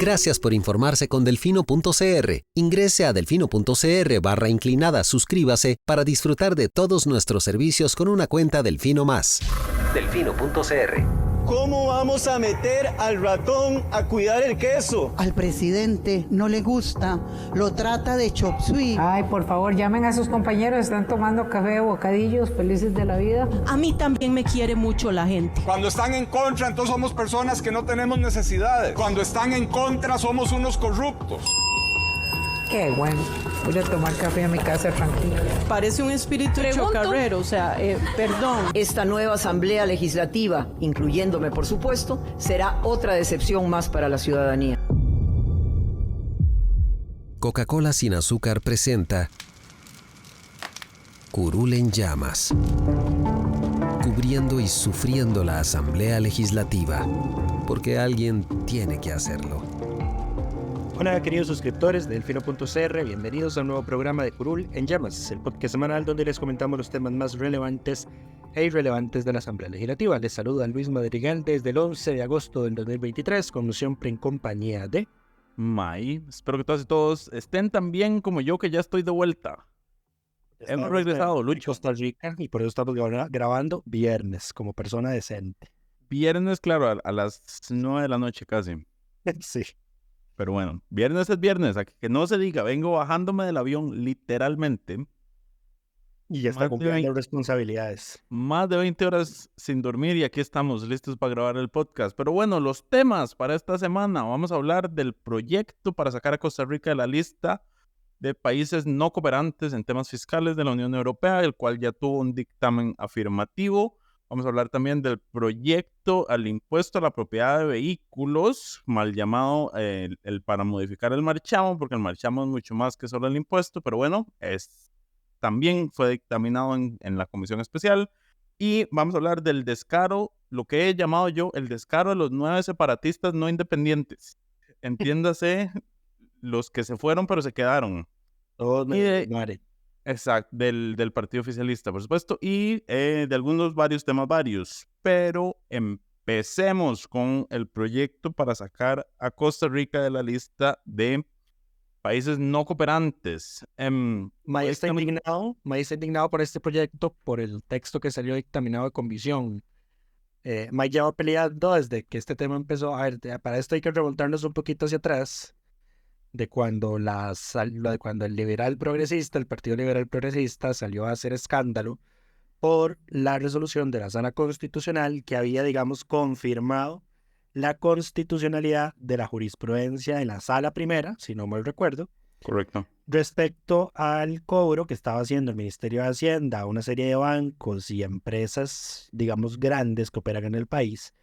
Gracias por informarse con Delfino.cr. Ingrese a delfino.cr/inclinada, suscríbase para disfrutar de todos nuestros servicios con una cuenta Delfino Más. Delfino.cr. ¿Cómo vamos a meter al ratón a cuidar el queso? Al presidente no le gusta, lo trata de chop suey. Ay, por favor, llamen a sus compañeros, están tomando café o bocadillos, felices de la vida. A mí también me quiere mucho la gente. Cuando están en contra, entonces somos personas que no tenemos necesidades. Cuando están en contra, somos unos corruptos. Qué bueno, voy a tomar café a mi casa tranquila. Parece un espíritu chocarrero, perdón. Esta nueva asamblea legislativa, incluyéndome por supuesto, será otra decepción más para la ciudadanía. Coca-Cola sin azúcar presenta Curul en llamas, cubriendo y sufriendo la asamblea legislativa, porque alguien tiene que hacerlo. Hola queridos suscriptores de Delfino.cr, bienvenidos a un nuevo programa de Curul en Llamas, el podcast semanal donde les comentamos los temas más relevantes e irrelevantes de la Asamblea Legislativa. Les saluda Luis Madrigal desde el 11 de agosto del 2023, como siempre en compañía de May. Espero que todas y todos estén tan bien como yo, que ya estoy de vuelta. Hemos regresado, Lucho. Costa Rica, y por eso estamos grabando viernes, como persona decente. Viernes, claro, a las 9 de la noche casi. Sí. Pero bueno, viernes es viernes, a que no se diga, vengo bajándome del avión literalmente. Y ya está cumpliendo responsabilidades. Más de 20 horas sin dormir y aquí estamos listos para grabar el podcast. Pero bueno, los temas para esta semana. Vamos a hablar del proyecto para sacar a Costa Rica de la lista de países no cooperantes en temas fiscales de la Unión Europea, el cual ya tuvo un dictamen afirmativo. Vamos a hablar también del proyecto al impuesto a la propiedad de vehículos, mal llamado el para modificar el marchamo, porque el marchamo es mucho más que solo el impuesto, pero bueno, también fue dictaminado en la comisión especial. Y vamos a hablar del descaro, lo que he llamado yo el descaro de los 9 separatistas no independientes. Entiéndase, los que se fueron pero se quedaron. Todos mueren. Exacto, del partido oficialista, por supuesto, y de varios temas varios. Pero empecemos con el proyecto para sacar a Costa Rica de la lista de países no cooperantes. May está indignado por este proyecto, por el texto que salió dictaminado de comisión. May lleva peleando desde que este tema empezó. A ver, para esto hay que remontarnos un poquito hacia atrás, de cuando el liberal progresista, el Partido Liberal Progresista, salió a hacer escándalo por la resolución de la Sala Constitucional que había, digamos, confirmado la constitucionalidad de la jurisprudencia de la Sala Primera, si no mal recuerdo. Correcto. Respecto al cobro que estaba haciendo el Ministerio de Hacienda a una serie de bancos y empresas, digamos, grandes que operan en el país,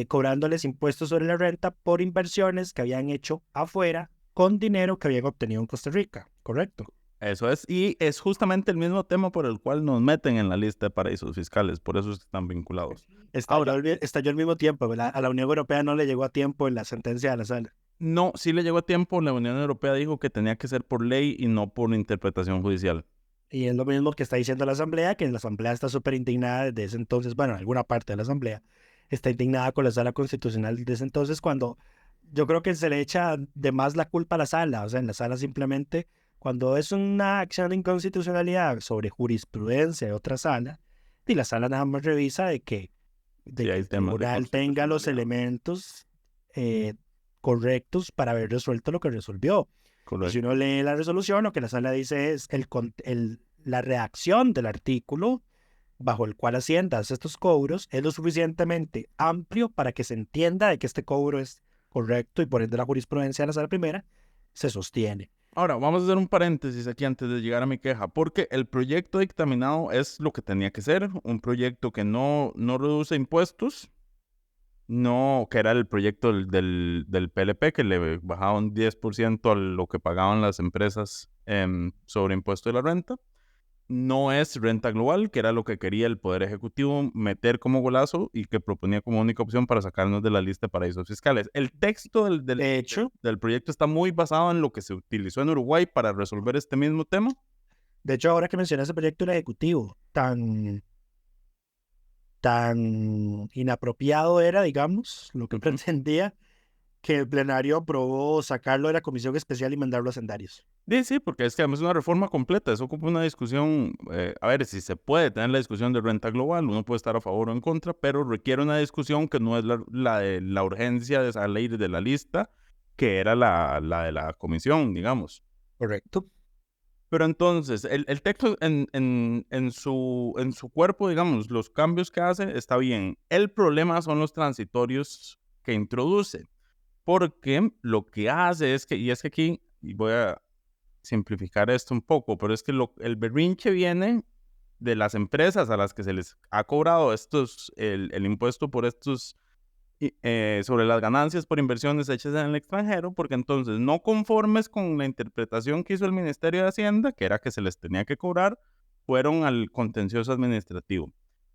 cobrándoles impuestos sobre la renta por inversiones que habían hecho afuera con dinero que habían obtenido en Costa Rica, ¿correcto? Eso es, y es justamente el mismo tema por el cual nos meten en la lista de paraísos fiscales, por eso es que están vinculados. Estalló al mismo tiempo, ¿verdad? A la Unión Europea no le llegó a tiempo en la sentencia de la sala. No, sí le llegó a tiempo. La Unión Europea dijo que tenía que ser por ley y no por interpretación judicial. Y es lo mismo que está diciendo la Asamblea, que la Asamblea está súper indignada desde ese entonces, bueno, alguna parte de la Asamblea está indignada con la Sala Constitucional desde ese entonces, cuando yo creo que se le echa de más la culpa a la Sala. O sea, en la Sala simplemente, cuando es una acción de inconstitucionalidad sobre jurisprudencia de otra Sala, y la Sala nada más revisa de que el tribunal tenga los elementos correctos para haber resuelto lo que resolvió. Correcto. Si uno lee la resolución, lo que la Sala dice es la redacción del artículo bajo el cual Hacienda hace estos cobros es lo suficientemente amplio para que se entienda de que este cobro es correcto y por ende la jurisprudencia de la Sala Primera se sostiene. Ahora, vamos a hacer un paréntesis aquí antes de llegar a mi queja, porque el proyecto dictaminado es lo que tenía que ser, un proyecto que no reduce impuestos, no, que era el proyecto del PLP, que le bajaba un 10% a lo que pagaban las empresas sobre impuesto de la renta. No es renta global, que era lo que quería el Poder Ejecutivo meter como golazo y que proponía como única opción para sacarnos de la lista de paraísos fiscales. El texto del proyecto está muy basado en lo que se utilizó en Uruguay para resolver este mismo tema. De hecho, ahora que mencionas el proyecto del Ejecutivo, tan inapropiado era, digamos, lo que pretendía, que el plenario aprobó sacarlo de la comisión especial y mandarlo a hacendarios. Sí, porque es que además es una reforma completa, eso ocupa una discusión, a ver, si se puede tener la discusión de renta global, uno puede estar a favor o en contra, pero requiere una discusión que no es la de la urgencia de salir de la lista, que era la de la comisión, digamos. Correcto. Pero entonces, el texto en su cuerpo, digamos, los cambios que hace, está bien. El problema son los transitorios que introduce, porque lo que hace es que, y es que aquí, y voy a simplificar esto un poco, pero es que el berrinche viene de las empresas a las que se les ha cobrado el impuesto por estos, sobre las ganancias por inversiones hechas en el extranjero, porque entonces no conformes con la interpretación que hizo el Ministerio de Hacienda, que era que se les tenía que cobrar, fueron al contencioso administrativo,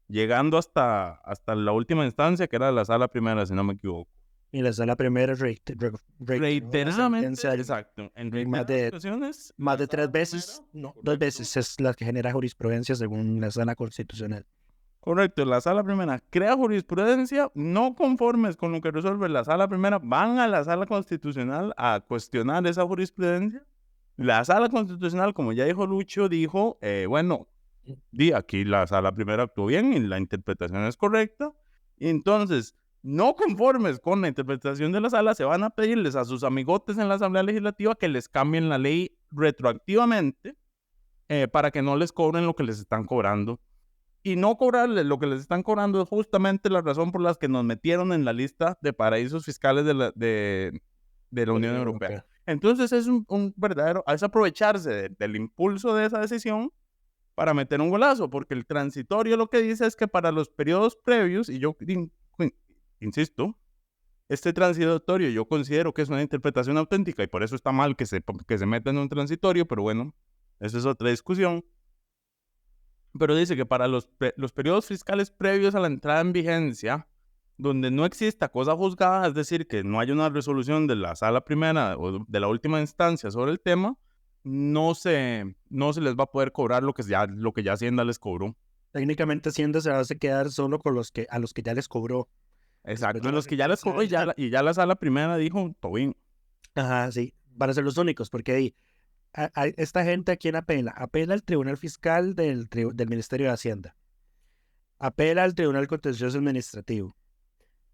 llegando hasta la última instancia, que era la Sala Primera, si no me equivoco. Y la Sala Primera reiteradamente, exacto, en reiteradas ocasiones, más de 3 veces, no, 2 veces es la que genera jurisprudencia según la Sala Constitucional. Correcto, la Sala Primera crea jurisprudencia, no conformes con lo que resuelve la Sala Primera, van a la Sala Constitucional a cuestionar esa jurisprudencia. La Sala Constitucional, como ya dijo Lucho, dijo, bueno, aquí la Sala Primera actuó bien y la interpretación es correcta. Y entonces, no conformes con la interpretación de la Sala, se van a pedirles a sus amigotes en la Asamblea Legislativa que les cambien la ley retroactivamente para que no les cobren lo que les están cobrando. Y no cobrarles lo que les están cobrando es justamente la razón por la que nos metieron en la lista de paraísos fiscales de la Unión Europea. Entonces es un verdadero, es aprovecharse del impulso de esa decisión para meter un golazo, porque el transitorio lo que dice es que para los periodos previos, y yo insisto, este transitorio yo considero que es una interpretación auténtica y por eso está mal que se meta en un transitorio, pero bueno, esa es otra discusión. Pero dice que para los periodos fiscales previos a la entrada en vigencia, donde no exista cosa juzgada, es decir, que no haya una resolución de la Sala Primera o de la última instancia sobre el tema, no se les va a poder cobrar lo que ya Hacienda les cobró. Técnicamente Hacienda se va a quedar solo con a los que ya les cobró. Exacto, los que ya les cobró y ya la Sala Primera dijo, todo bien. Ajá, sí, van a ser los únicos, porque ahí esta gente a quién apela al Tribunal Fiscal del Ministerio de Hacienda, apela al Tribunal Contencioso Administrativo,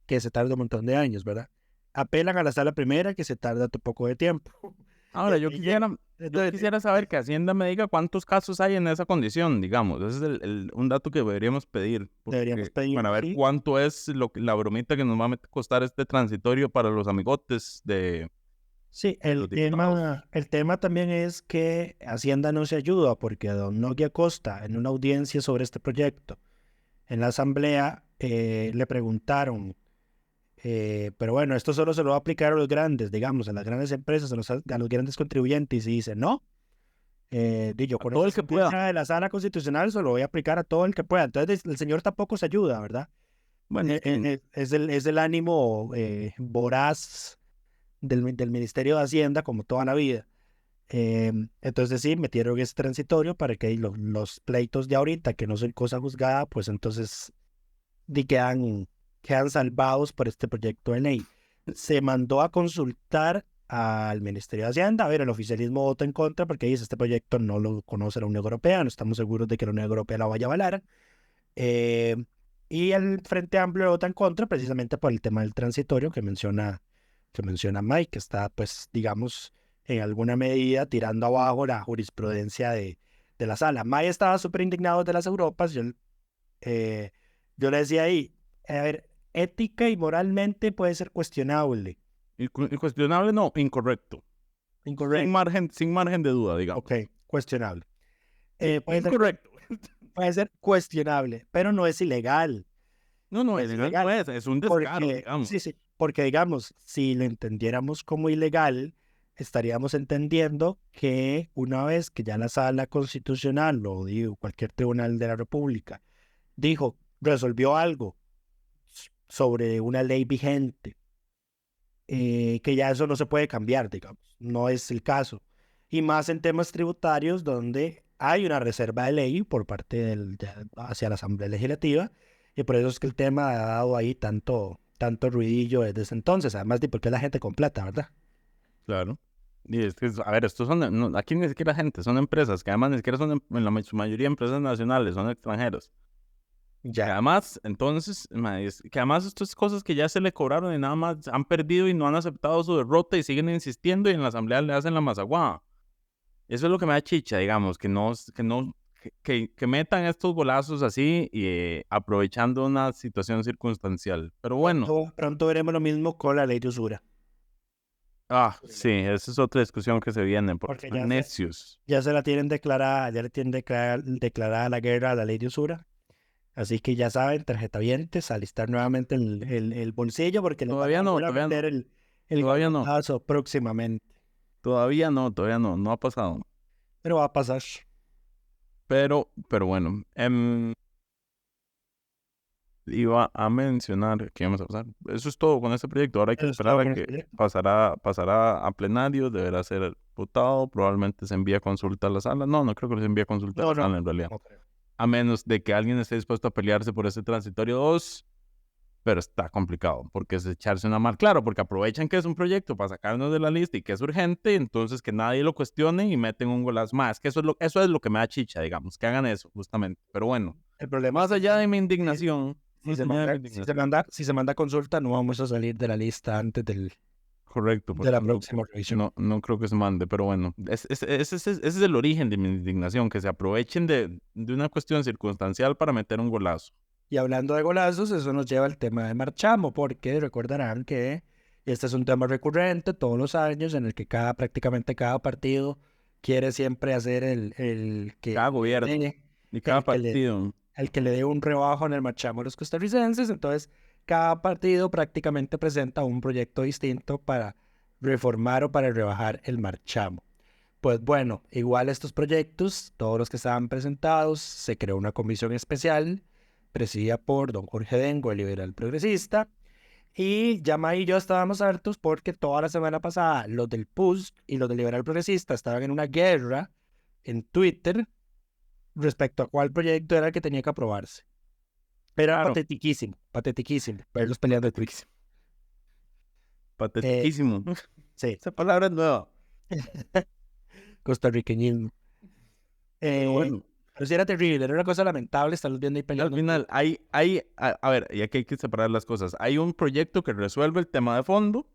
que se tarda un montón de años, ¿verdad? Apelan a la Sala Primera, que se tarda un poco de tiempo. Ahora, yo quisiera saber que Hacienda me diga cuántos casos hay en esa condición, digamos. Ese es un dato que deberíamos pedir. Para ver cuánto es la bromita que nos va a costar este transitorio para los amigotes de... Sí, el tema también es que Hacienda no se ayuda porque a don Nogui Acosta, en una audiencia sobre este proyecto, en la Asamblea, le preguntaron, pero bueno, esto solo se lo va a aplicar a los grandes, digamos, a las grandes empresas, a los grandes contribuyentes, y dice, no, yo con todo el que pueda de la Sala Constitucional se lo voy a aplicar a todo el que pueda. Entonces el señor tampoco se ayuda, ¿verdad? Bueno, es el ánimo voraz del Ministerio de Hacienda, como toda la vida. Entonces sí, metieron ese transitorio para que los pleitos de ahorita, que no son cosa juzgada, pues entonces quedan salvados por este proyecto de ley. Se mandó a consultar al Ministerio de Hacienda. A ver, el oficialismo vota en contra porque dice, este proyecto no lo conoce la Unión Europea, no estamos seguros de que la Unión Europea la vaya a avalar. Y el Frente Amplio vota en contra precisamente por el tema del transitorio que menciona Mike, que está, pues, digamos, en alguna medida tirando abajo la jurisprudencia de la Sala. Mike estaba súper indignado de las Europas. Yo le decía ahí, a ver, ética y moralmente puede ser cuestionable. Incuestionable, no, incorrecto. Sin margen de duda, digamos. Ok, cuestionable. Incorrecto. Puede ser cuestionable, pero no es ilegal. No, es ilegal. Es un descaro, digamos. Sí, porque digamos, si lo entendiéramos como ilegal, estaríamos entendiendo que una vez que ya la Sala Constitucional o cualquier tribunal de la República resolvió algo sobre una ley vigente, que ya eso no se puede cambiar, digamos, no es el caso. Y más en temas tributarios donde hay una reserva de ley por parte hacia la Asamblea Legislativa, y por eso es que el tema ha dado ahí tanto tanto ruidillo desde entonces, además de porque es la gente con plata, ¿verdad? Claro. Y es que, a ver, estos son, aquí ni siquiera gente, son empresas, que además ni siquiera son, en su mayoría, empresas nacionales, son extranjeros. Que además, entonces, que además estas cosas que ya se le cobraron y nada más han perdido y no han aceptado su derrota y siguen insistiendo y en la asamblea le hacen la mazaguada. Eso es lo que me da chicha, digamos, que metan estos golazos así y aprovechando una situación circunstancial. Pero bueno. Pronto veremos lo mismo con la ley de usura. Sí, esa es otra discusión que se viene, porque ya necios. Ya le tienen declarada la guerra a la ley de usura. Así que ya saben, tarjetavientes, alistar nuevamente el bolsillo, porque todavía no, el caso próximamente. Todavía no ha pasado. Pero va a pasar. Pero bueno, iba a mencionar que íbamos a pasar. Eso es todo con este proyecto. Ahora hay que esperar a que pasará a plenario, deberá ser votado, probablemente se envíe a consulta a la sala. No creo que se envíe a consulta a la sala en realidad. No creo. A menos de que alguien esté dispuesto a pelearse por ese transitorio 2, pero está complicado, porque es echarse una mal. Claro, porque aprovechan que es un proyecto para sacarnos de la lista y que es urgente, entonces que nadie lo cuestione y meten un golazo más. Que eso es lo que me da chicha, digamos, que hagan eso, justamente. Pero bueno, el problema más allá de mi indignación, si se manda a consulta, no vamos a salir de la lista antes del... Correcto. De la próxima revisión. No creo que se mande, pero bueno, ese es el origen de mi indignación, que se aprovechen de una cuestión circunstancial para meter un golazo. Y hablando de golazos, eso nos lleva al tema de Marchamo, porque recordarán que este es un tema recurrente todos los años, en el que prácticamente cada partido quiere siempre hacer el que... Cada gobierno y cada partido. El que le dé un rebajo en el Marchamo a los costarricenses, entonces... Cada partido prácticamente presenta un proyecto distinto para reformar o para rebajar el marchamo. Pues bueno, igual estos proyectos, todos los que estaban presentados, se creó una comisión especial presidida por don Jorge Dengo, el liberal progresista, y Yamai y yo estábamos hartos porque toda la semana pasada los del PUSC y los del liberal progresista estaban en una guerra en Twitter respecto a cuál proyecto era el que tenía que aprobarse. Pero era patetiquísimo, verlos peleando de Twix. Patetiquísimo. Sí. Esa palabra es nueva. Costarriqueñismo. Bueno. Pero sí era terrible, era una cosa lamentable estarlos viendo ahí peleando. Al final, a ver, y aquí hay que separar las cosas. Hay un proyecto que resuelve el tema de fondo,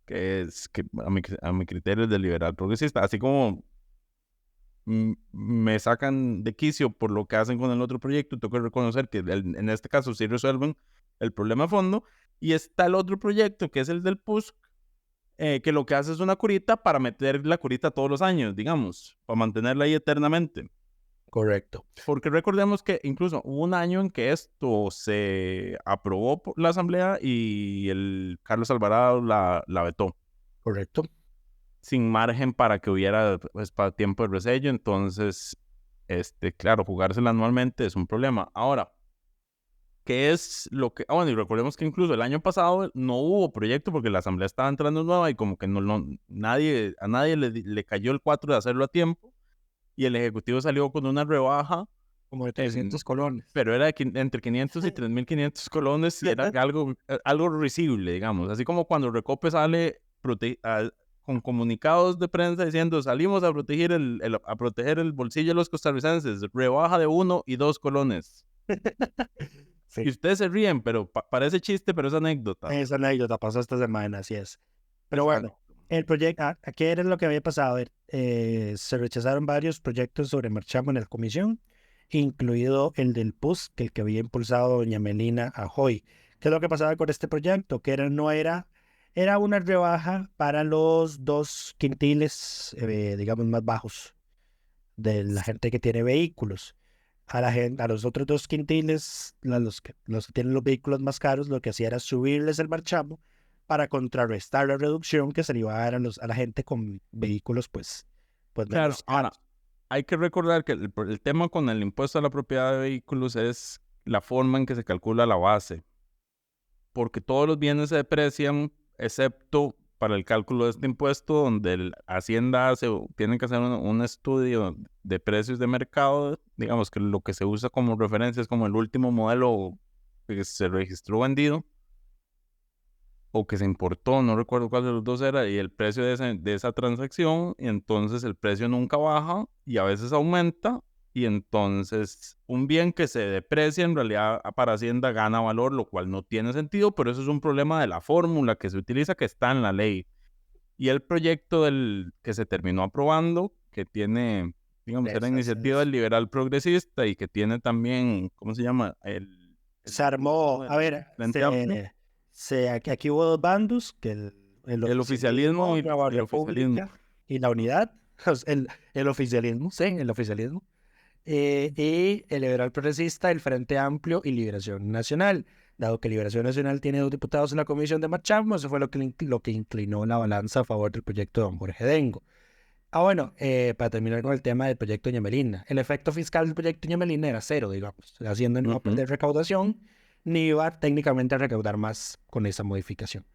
que a mi criterio es del liberal progresista, así como me sacan de quicio por lo que hacen con el otro proyecto, tengo que reconocer que en este caso sí resuelven el problema a fondo, y está el otro proyecto que es el del PUSC, que lo que hace es una curita para meter la curita todos los años, digamos, para mantenerla ahí eternamente. Correcto. Porque recordemos que incluso hubo un año en que esto se aprobó por la asamblea y el Carlos Alvarado la vetó. Correcto. Sin margen para que hubiera para tiempo de resello, entonces, claro, jugársela anualmente es un problema. Ahora, ¿qué es lo que...? Bueno, y recordemos que incluso el año pasado no hubo proyecto porque la asamblea estaba entrando nueva y como que a nadie le cayó el 4 de hacerlo a tiempo y el ejecutivo salió con una rebaja como de 300 colones. Pero era entre 500 y 3.500 colones y era algo risible, digamos. Así como cuando Recope sale con comunicados de prensa diciendo salimos a proteger el bolsillo de los costarricenses, rebaja de 1 y 2 colones. Sí. Y ustedes se ríen, pero parece chiste, pero es anécdota. Es anécdota, pasó esta semana, así es. Pero bueno, el proyecto, ¿qué era lo que había pasado? Se rechazaron varios proyectos sobre marchamo en la comisión, incluido el del PUSC, que había impulsado doña Melina Ajoy. ¿Qué es lo que pasaba con este proyecto? Que era una rebaja para los 2 quintiles, digamos, más bajos de la gente que tiene vehículos. A los otros 2 quintiles, los que tienen los vehículos más caros, lo que hacía era subirles el marchamo para contrarrestar la reducción que se le iba a dar a la gente con vehículos, pues claro. Ahora, hay que recordar que el tema con el impuesto a la propiedad de vehículos es la forma en que se calcula la base. Porque todos los bienes se deprecian, excepto para el cálculo de este impuesto, donde Hacienda tiene que hacer un estudio de precios de mercado. Digamos que lo que se usa como referencia es como el último modelo que se registró vendido. o que se importó, no recuerdo cuál de los dos era, y el precio de esa transacción, y entonces el precio nunca baja y a veces aumenta, y entonces un bien que se deprecia en realidad para Hacienda gana valor, lo cual no tiene sentido, pero eso es un problema de la fórmula que se utiliza, que está en la ley. Y el proyecto que se terminó aprobando, que tiene, digamos, era iniciativa del liberal progresista y que tiene también, ¿cómo se llama? Se armó, a ver, aquí hubo dos bandos, que el oficialismo y Nueva el oficialismo. República y la unidad, el oficialismo, sí, el oficialismo, y el liberal progresista, el Frente Amplio y Liberación Nacional. Dado que Liberación Nacional tiene 2 diputados en la comisión de Marchamo, eso fue lo que inclinó la balanza a favor del proyecto de don Jorge Dengo. Bueno, para terminar con el tema del proyecto Doña Melina, el efecto fiscal del proyecto Doña Melina era 0, digamos. Hacienda no iba a perder recaudación, ni iba técnicamente a recaudar más con esa modificación.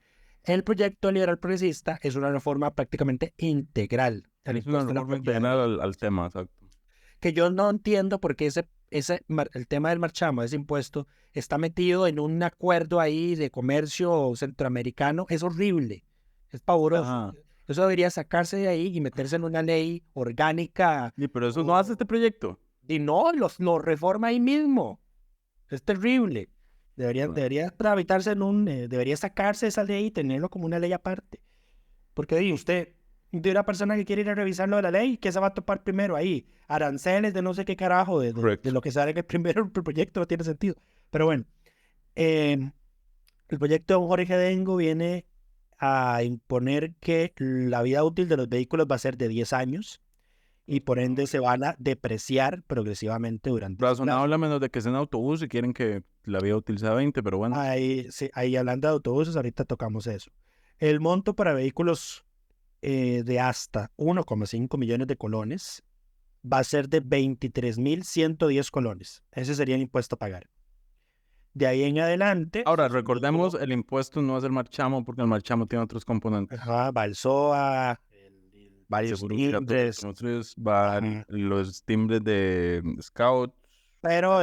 El proyecto liberal progresista es una reforma prácticamente integral. Es una reforma integral al tema, exacto. Que yo no entiendo por qué el tema del marchamo, ese impuesto, está metido en un acuerdo ahí de comercio centroamericano. Es horrible, es pavoroso. Ajá. Eso debería sacarse de ahí y meterse en una ley orgánica. Sí, pero eso no hace este proyecto. Y no, lo reforma ahí mismo. Es terrible. Debería tramitarse debería sacarse esa ley y tenerlo como una ley aparte. Porque usted, de una persona que quiere ir a revisar lo de la ley, ¿qué se va a topar primero ahí? Aranceles de no sé qué carajo, de lo que sale en el proyecto no tiene sentido. Pero bueno, el proyecto de don Jorge Dengo viene a imponer que la vida útil de los vehículos va a ser de 10 años y por ende se van a depreciar progresivamente durante... Razonable a menos de que sea un autobús y quieren que la vida útil sea 20, pero bueno. Ahí hablando de autobuses, ahorita tocamos eso. El monto para vehículos de hasta 1,5 millones de colones va a ser de 23.110 colones. Ese sería el impuesto a pagar. De ahí en adelante... Ahora, recordemos, el impuesto no es el marchamo, porque el marchamo tiene otros componentes. Ajá, va el SOA, varios timbres. Los timbres de Scout. Pero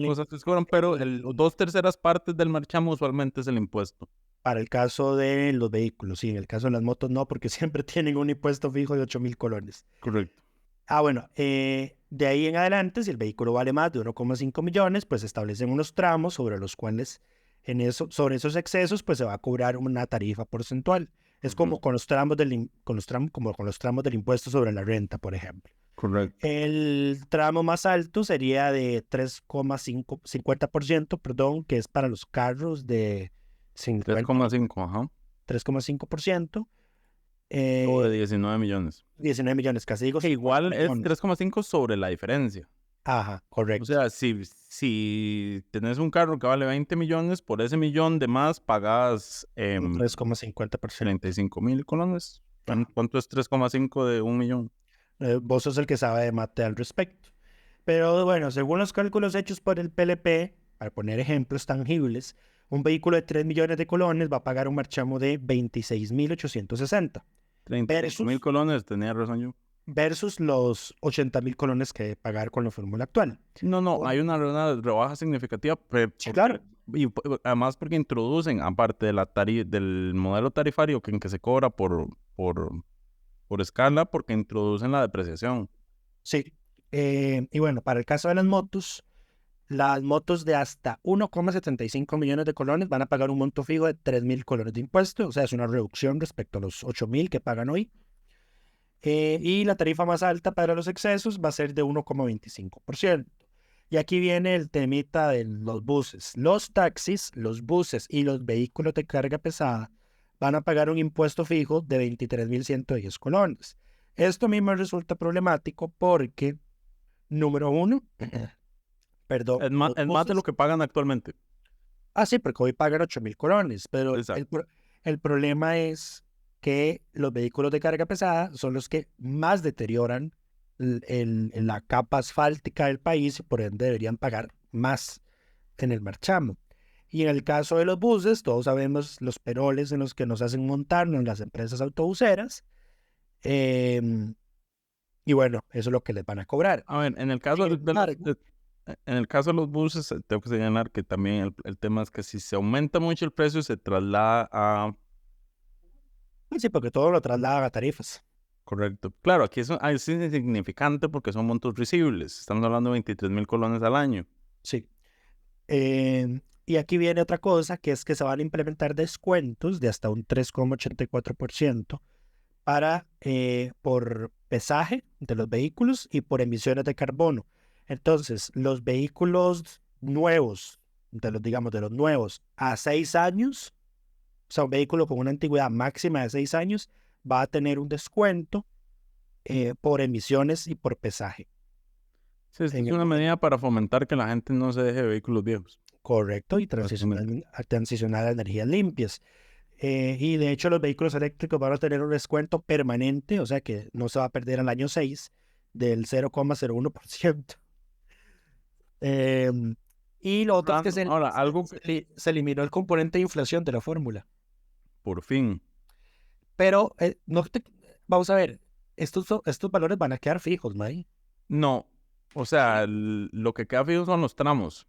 cosas que se cobran, pero 2/3 partes del marchamo usualmente es el impuesto. Para el caso de los vehículos, sí. En el caso de las motos no, porque siempre tienen un impuesto fijo de 8.000 colones. Correcto. Bueno, de ahí en adelante, si el vehículo vale más de 1,5 millones, pues se establecen unos tramos sobre los cuales, sobre esos excesos, pues se va a cobrar una tarifa porcentual. Es como con los tramos del impuesto sobre la renta, por ejemplo. Correcto. El tramo más alto sería de 3,50%, perdón, que es para los carros de 3,5, ajá. 3,5%. O de 19 millones. 19 millones, casi digo. Que igual es 3,5 sobre la diferencia. Ajá, correcto. O sea, si tenés un carro que vale 20 millones, por ese millón de más pagas 3,50%. 35.000 colones. ¿Cuánto es 3,5 de 1 millón? Vos sos el que sabe de mate al respecto. Pero bueno, según los cálculos hechos por el PLP, para poner ejemplos tangibles, un vehículo de 3 millones de colones va a pagar un marchamo de 26.860. 35.000 colones, tenía razón yo. Versus los 80.000 colones que pagar con la fórmula actual. No, hay una rebaja significativa. Sí, claro. Y además porque introducen, aparte de del modelo tarifario en que se cobra por escala, porque introducen la depreciación. Sí. Y bueno, para el caso de las motos de hasta 1,75 millones de colones van a pagar un monto fijo de 3.000 colones de impuesto, o sea, es una reducción respecto a los 8.000 que pagan hoy. Y la tarifa más alta para los excesos va a ser de 1,25%. Y aquí viene el temita de los buses. Los taxis, los buses y los vehículos de carga pesada van a pagar un impuesto fijo de 23.110 colones. Esto a mí me resulta problemático porque, número uno, perdón. Es más de lo que pagan actualmente. Sí, porque hoy pagan 8.000 colones, pero el problema es que los vehículos de carga pesada son los que más deterioran la capa asfáltica del país y por ende deberían pagar más en el marchamo. Y en el caso de los buses, todos sabemos los peroles en los que nos hacen montarnos en las empresas autobuseras. Y bueno, eso es lo que les van a cobrar. A ver, en el caso En el caso de los buses, tengo que señalar que también el tema es que si se aumenta mucho el precio, se traslada a... Sí, porque todo lo trasladan a tarifas. Correcto. Claro, aquí es insignificante porque son montos risibles. Estamos hablando de 23,000 colones al año. Sí. Y aquí viene otra cosa, que es que se van a implementar descuentos de hasta un 3,84% por pesaje de los vehículos y por emisiones de carbono. Entonces, los vehículos nuevos, digamos, de los nuevos a 6 años, o sea, un vehículo con una antigüedad máxima de 6 años, va a tener un descuento por emisiones y por pesaje. Sí, es una medida para fomentar que la gente no se deje de vehículos viejos. Correcto, y transicionar a energías limpias. Y de hecho los vehículos eléctricos van a tener un descuento permanente, o sea que no se va a perder al año 6 del 0,01%. Y lo otro es que Ahora, se eliminó el componente de inflación de la fórmula. Por fin. Pero vamos a ver, estos valores van a quedar fijos, ¿no? No, o sea, lo que queda fijo son los tramos.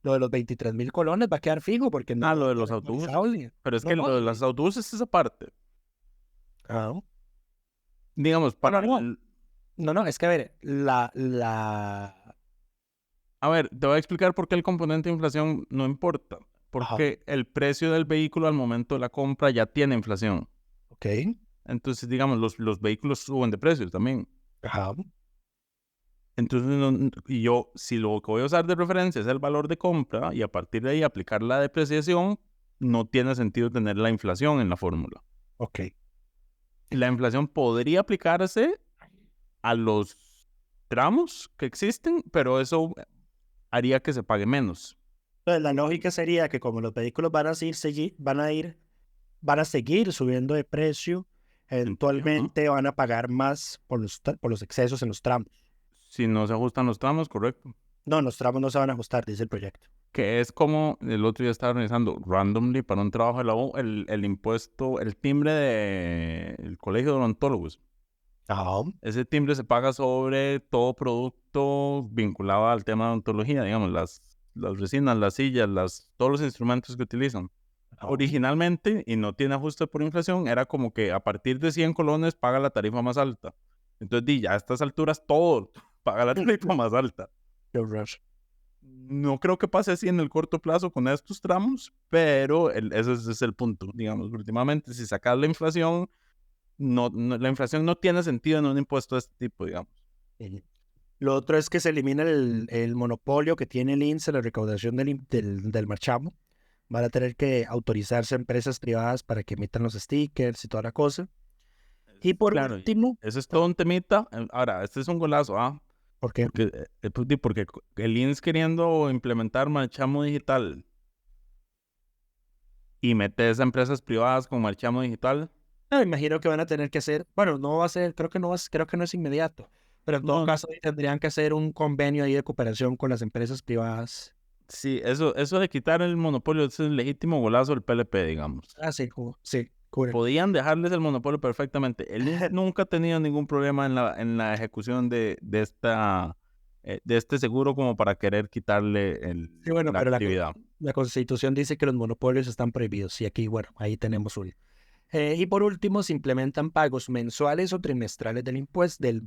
Lo de los 23,000 colones va a quedar fijo porque no. Lo de los autobuses. Pero es que lo de los autobuses es aparte. Digamos, para... No, es que a ver, A ver, te voy a explicar por qué el componente de inflación no importa. Porque el precio del vehículo al momento de la compra ya tiene inflación. Ok. Entonces, digamos, los vehículos suben de precio también. Ajá. Entonces, si lo que voy a usar de referencia es el valor de compra y a partir de ahí aplicar la depreciación, no tiene sentido tener la inflación en la fórmula. Ok. La inflación podría aplicarse a los tramos que existen, pero eso haría que se pague menos. Entonces, la lógica sería que como los vehículos van a seguir subiendo de precio, eventualmente van a pagar más por los excesos en los tramos. Si no se ajustan los tramos, correcto. No, los tramos no se van a ajustar, dice el proyecto. Que es como el otro día estaba organizando randomly para un trabajo de la U, el impuesto, el timbre del colegio de odontólogos. Ese timbre se paga sobre todo producto vinculado al tema de odontología, digamos, las resinas, las sillas, todos los instrumentos que utilizan. Originalmente, y no tiene ajuste por inflación, era como que a partir de 100 colones paga la tarifa más alta. Entonces, ya a estas alturas todo paga la tarifa más alta. No creo que pase así en el corto plazo con estos tramos, pero ese es el punto. Digamos, últimamente, si sacas la inflación, la inflación no tiene sentido en un impuesto de este tipo, digamos. Lo otro es que se elimina el monopolio que tiene el INSS en la recaudación del marchamo. Van a tener que autorizarse a empresas privadas para que emitan los stickers y toda la cosa. Y por último... Eso es todo un temita. Ahora, este es un golazo, ¿ah? ¿Por qué? Porque el INSS queriendo implementar marchamo digital y metes a empresas privadas con marchamo digital. No, imagino que van a tener que hacer... Bueno, no va a ser... Creo que no es inmediato. Pero en todo caso tendrían que hacer un convenio ahí de cooperación con las empresas privadas. Sí, eso de quitar el monopolio es el legítimo golazo del PLP, digamos. Sí, sí. Podían dejarles el monopolio perfectamente. Él nunca ha tenido ningún problema en la ejecución de este seguro como para querer quitarle la actividad. La Constitución dice que los monopolios están prohibidos y aquí, bueno, ahí tenemos uno. Y por último, se implementan pagos mensuales o trimestrales del impuesto, del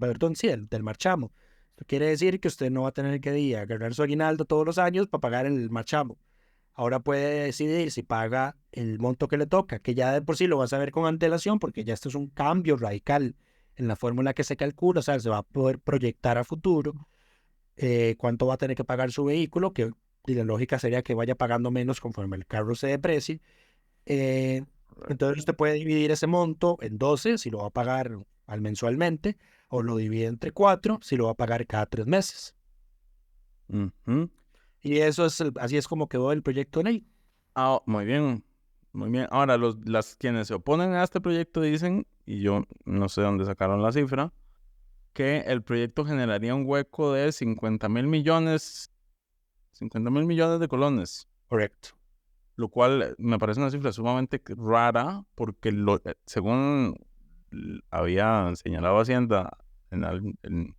marchamo. Esto quiere decir que usted no va a tener que agarrar su aguinaldo todos los años para pagar el marchamo. Ahora puede decidir si paga el monto que le toca, que ya de por sí lo va a saber con antelación, porque ya esto es un cambio radical en la fórmula que se calcula, o sea, se va a poder proyectar a futuro cuánto va a tener que pagar su vehículo, que la lógica sería que vaya pagando menos conforme el carro se deprecie. Entonces usted puede dividir ese monto en 12 si lo va a pagar mensualmente, o lo divide entre 4 si lo va a pagar cada 3 meses. Y eso así es como quedó el proyecto de ley. Muy bien, muy bien. Ahora, quienes se oponen a este proyecto dicen, y yo no sé dónde sacaron la cifra, que el proyecto generaría un hueco de 50,000 millones de colones. Correcto. Lo cual me parece una cifra sumamente rara, porque según había señalado Hacienda el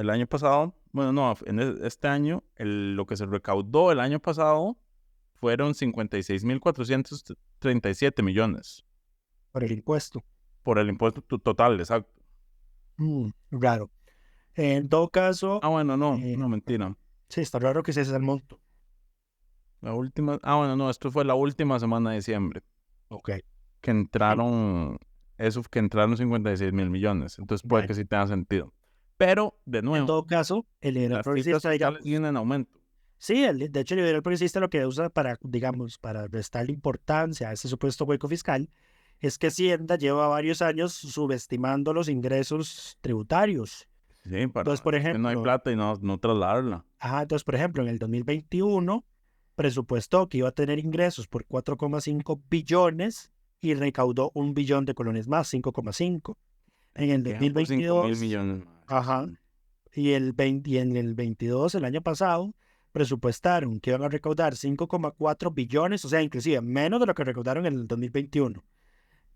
año pasado, Bueno, no, en este año, lo que se recaudó el año pasado fueron 56.437 millones. Por el impuesto. Por el impuesto total, exacto. Raro. En todo caso... bueno, no, mentira. Sí, está raro que ese es el monto. La última... bueno, no, esto fue la última semana de diciembre. Ok. Que entraron 56.000 millones. Entonces puede que sí tenga sentido. Pero, de nuevo... En todo caso, el liberal progresista... siguen en aumento. Sí, de hecho el liberal progresista lo que usa para, digamos, para restarle importancia a ese supuesto hueco fiscal es que Hacienda lleva varios años subestimando los ingresos tributarios. Sí, entonces, por ejemplo, no hay plata y no trasladarla. Entonces, por ejemplo, en el 2021 presupuestó que iba a tener ingresos por 4,5 billones y recaudó 1 billón de colones más, 5,5. En el 2022... 5.000 millones más. Y en el 22, el año pasado, presupuestaron que iban a recaudar 5,4 billones, o sea, inclusive menos de lo que recaudaron en el 2021.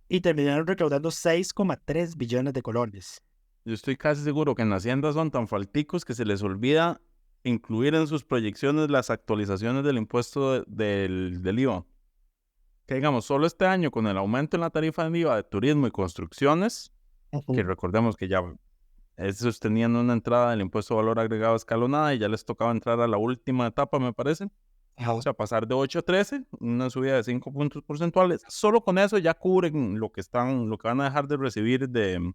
Y terminaron recaudando 6,3 billones de colones. Yo estoy casi seguro que en Hacienda son tan falticos que se les olvida incluir en sus proyecciones las actualizaciones del impuesto del IVA. Que digamos, solo este año con el aumento en la tarifa de IVA de turismo y construcciones, que recordemos que ya esos tenían una entrada del impuesto de valor agregado escalonada y ya les tocaba entrar a la última etapa, me parece. O sea, pasar de 8 a 13, una subida de 5 puntos porcentuales. Solo con eso ya cubren lo que van a dejar de recibir del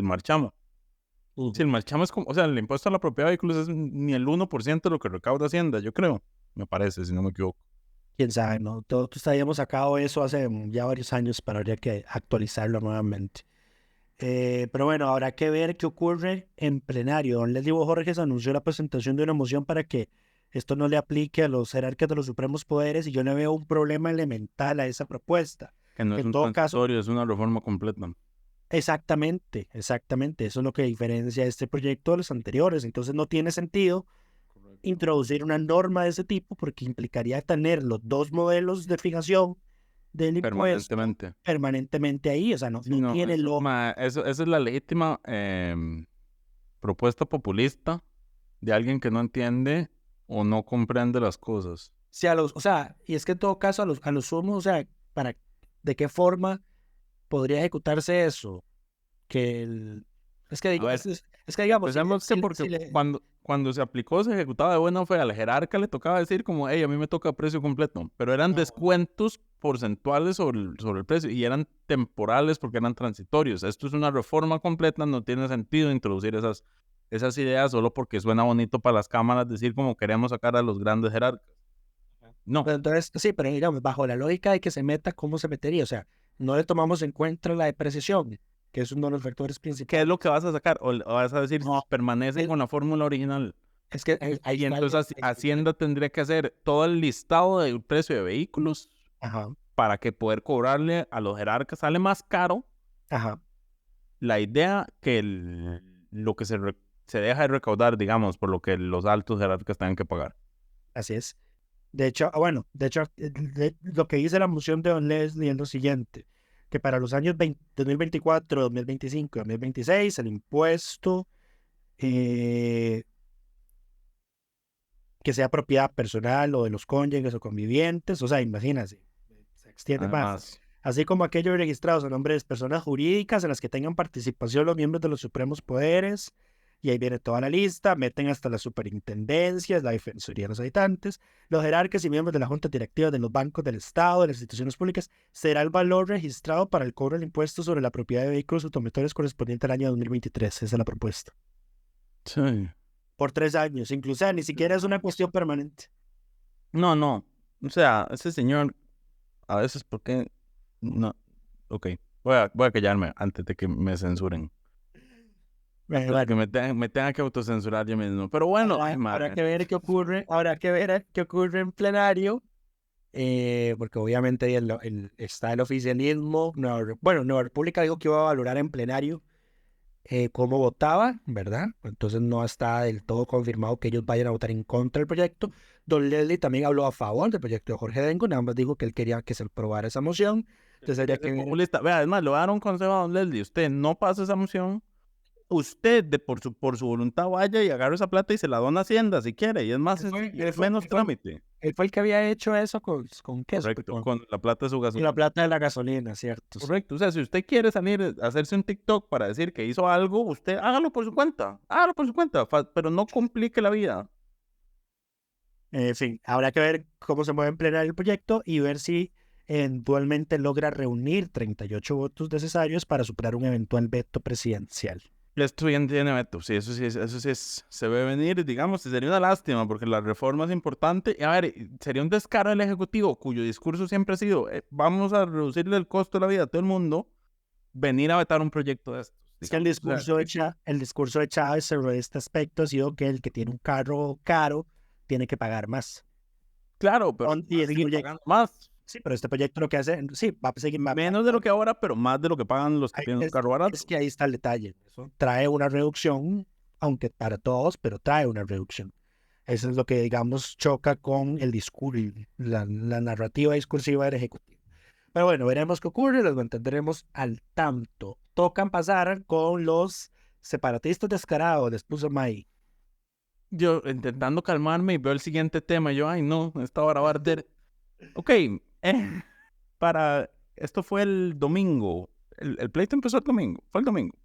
marchamo. Si el marchamo es como, o sea, el impuesto a la propiedad de vehículos es ni el 1% de lo que recauda Hacienda, yo creo. Me parece, si no me equivoco. Quién sabe, ¿no? Todos habíamos sacado eso hace ya varios años, pero habría que actualizarlo nuevamente. Pero bueno, habrá que ver qué ocurre en plenario. Don Leslie Bojorges anunció la presentación de una moción para que esto no le aplique a los jerarcas de los supremos poderes y yo le veo un problema elemental a esa propuesta. Que no es un transitorio, es una reforma completa. Exactamente. Eso es lo que diferencia este proyecto de los anteriores. Entonces no tiene sentido introducir una norma de ese tipo porque implicaría tener los dos modelos de fijación del impuesto permanentemente ahí. O sea, no tiene esa es la legítima propuesta populista de alguien que no entiende o no comprende las cosas. Sí, y es que en todo caso a los sumos, o sea, ¿de qué forma podría ejecutarse eso? Es que digamos... porque cuando se aplicó, se ejecutaba de buena fe. Al jerarca le tocaba decir como, hey, a mí me toca precio completo. Pero eran descuentos porcentuales sobre el precio y eran temporales porque eran transitorios. Esto es una reforma completa, no tiene sentido introducir esas ideas solo porque suena bonito para las cámaras decir como queremos sacar a los grandes jerarcas. No. Pero entonces, sí, pero digamos, bajo la lógica de que se meta, ¿cómo se metería? O sea, no le tomamos en cuenta la depreciación, que es uno de los factores principales. ¿Qué es lo que vas a sacar? ¿O vas a decir, permanece con la fórmula original? Es que y entonces Hacienda tendría que hacer todo el listado del precio de vehículos para que poder cobrarle a los jerarcas sale más caro. La idea que lo que se deja de recaudar, digamos, por lo que los altos jerarcas tengan que pagar. Así es. De hecho, lo que dice la moción de Don Leslie es lo siguiente, que para los años 2024, 2025 y 2026 el impuesto que sea propiedad personal o de los cónyuges o convivientes, o sea, imagínense, se extiende más. Así como aquellos registrados a nombre de personas jurídicas en las que tengan participación los miembros de los supremos poderes, y ahí viene toda la lista, meten hasta las superintendencias, la Defensoría de los Habitantes, los jerarcas y miembros de la Junta Directiva de los bancos del Estado, de las instituciones públicas, será el valor registrado para el cobro del impuesto sobre la propiedad de vehículos automotores correspondiente al año 2023. Esa es la propuesta. Sí. Por 3 años, incluso ni siquiera es una cuestión permanente. No. O sea, ese señor, a veces, ¿por qué? No. Ok, voy a callarme antes de que me censuren. Que me tenga que autocensurar yo mismo. Pero bueno, habrá que ver qué ocurre. En plenario. Porque obviamente está el oficialismo. Nueva República dijo que iba a valorar en plenario cómo votaba, ¿verdad? Entonces no está del todo confirmado que ellos vayan a votar en contra del proyecto. Don Leslie también habló a favor del proyecto de Jorge Dengo, nada más dijo que él quería que se aprobara esa moción. Entonces habría que ver. Vea, además, le voy a dar un consejo a Don Leslie. Usted no pasa esa moción usted por su voluntad vaya y agarre esa plata y se la dona a Hacienda si quiere, y es más, es menos trámite. Él fue el que había hecho eso con queso. Correcto, con la plata de su Y gasolina. la plata de la gasolina, ¿cierto? Correcto, o sea, si usted quiere salir a hacerse un TikTok para decir que hizo algo, usted hágalo por su cuenta, pero no complique la vida. En fin, habrá que ver cómo se mueve en plenario el proyecto y ver si eventualmente logra reunir 38 votos necesarios para superar un eventual veto presidencial. Esto bien tiene veto, sí, eso sí, se ve venir, digamos, y sería una lástima porque la reforma es importante. Y a ver, sería un descaro del Ejecutivo, cuyo discurso siempre ha sido, vamos a reducirle el costo de la vida a todo el mundo, venir a vetar un proyecto de estos. Es que el discurso de Chávez sobre este aspecto ha sido que el que tiene un carro caro tiene que pagar más. Claro, pero Y el seguir proyecto, pagando más. sí, pero este proyecto lo que hace, sí, va a seguir más. Menos de lo que ahora, pero más de lo que pagan los que tienen un carro barato. Es que ahí está el detalle. Eso trae una reducción, aunque para todos, pero trae una reducción. Eso es lo que, digamos, choca con el discurso, la narrativa discursiva del Ejecutivo. Pero bueno, veremos qué ocurre, lo mantendremos al tanto. Tocan pasar con los separatistas descarados, les puso May. Yo intentando calmarme y veo el siguiente tema, yo, ay no, esta hora va a arder. Ok, esto fue el domingo, el pleito empezó el domingo, fue el domingo.